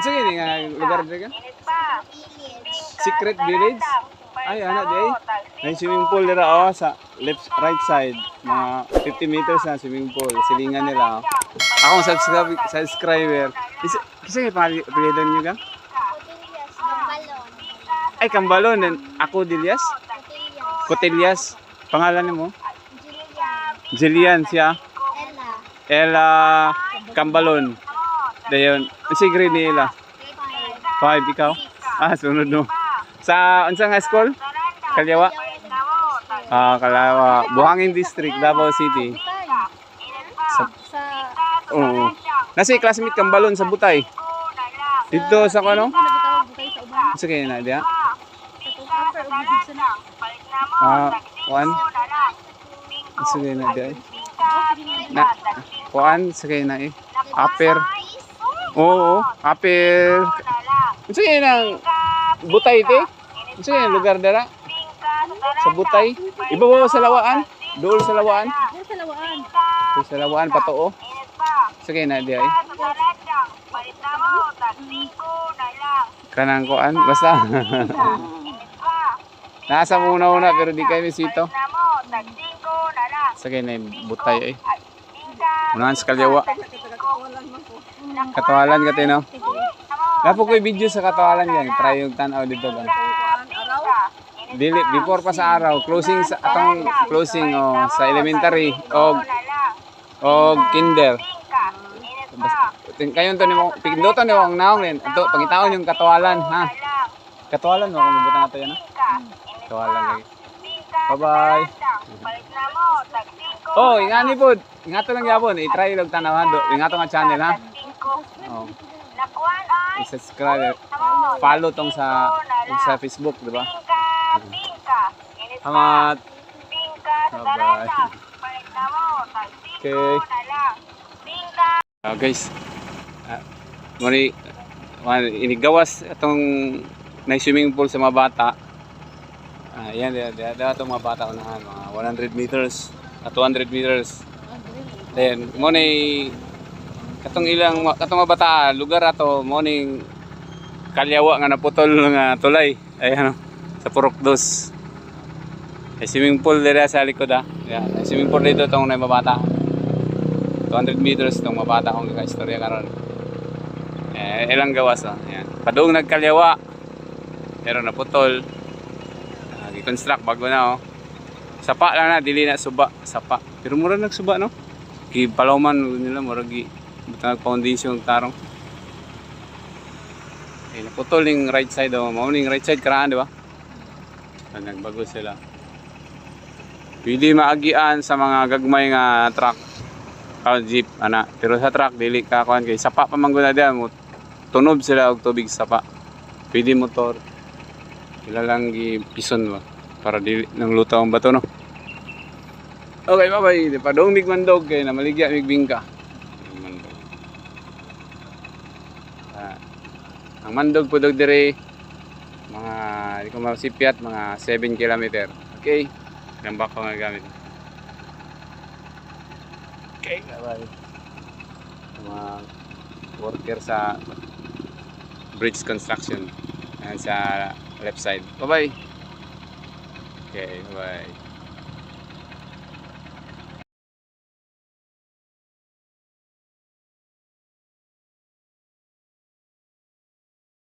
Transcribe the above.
Sige nga lugar dito ka? Secret Village? Ay, ano di? May swimming pool nila sa left right side. Mga 50 meters na swimming pool. Silingan nila. Akong subscriber. Kasi pilihan nyo ka? Ay, Kambalon. Ako Dilyas? Cotillas. Pangalan mo? Jillian siya. Ella Kambalon. Dayon. Si grade nila. 5 ikaw? Sunod mo. Sa unsang school? Kalyawa? Kalyawa. Buhangin District, Davao City. Oo. Nasa classmate Kambalon sa Butay. Dito sa ano? Sige na dia. Kuan. Sige na dia. Kuan, sige na Upper. Oo, Upper. Sige na Butay te. Sige na lugar dara. Sa Butay. Iba ba sa Lawaan? Dool sa Lawaan? Sa Lawaan patoo. Sige na dia Kanang kuan basta. Nasa muna pero di kayo bisito. Sige na Butay Unahan sa Kalyawa. Katawalan ka tino. Napo ko video sa Katawalan yan. Try yung tanaw dito ba. Before pa sa araw, closing sa atong closing sa elementary o kinder. Kayon to nimo pinduton nimo ang naong rin. Ato pangitaon yung Katawalan ha. Katawalan mo kung mabutan nato yan ha. Katawalan lagi. Bye-bye. Oh, ingani pod. Ingato lang yapon, i-try lang tanawan do. Ingato nga channel ha. Oh. I-subscribe, follow tong sa Facebook, di ba? Salamat. Bye-bye. Okay. Guys, inigawas itong na swimming pool sa mga bata. Yan, itong mga bata unahan, mga 100 meters at 200 meters. Then, mo na katong mga bata, lugar ato, mo ning Kalyawa nga naputol nga tulay. Ayan sa Purok 2. Ay swimming pool dito sa likod Ay swimming pool dito itong na mabata. 200 meters itong mabata kong kaka-istorya karon. Ilang gawas Ayan. Padung nagkalyawa. Pero naputol. I-construct bago na Sapa lang na, dili na suba. Sapa. Pero mura nagsuba no? Kipalawman nila, murag butang foundation tarong. Naputol yung right side mauning right side karaan, di ba? Nagbago sila. Pwede maagian sa mga gagmay nga truck. Jeep, pero sa truck, dili ka kuhan kay sapa pa mangguna diyan mo. Tunob sila og tubig sapa. Pwede motor. Ilalang gipison ba para dili nang lutaw ang bato no. Okay, bye-bye. Di pa dong migmandog kay na maligya migbingka. Ang mandog po dog dire mga di ko masipiat mga 7 km. Okay. Ang bako nga gamit. Okay, bye-bye. Mga worker sa bridge construction sa left side. Bye-bye. Okay, bye-bye.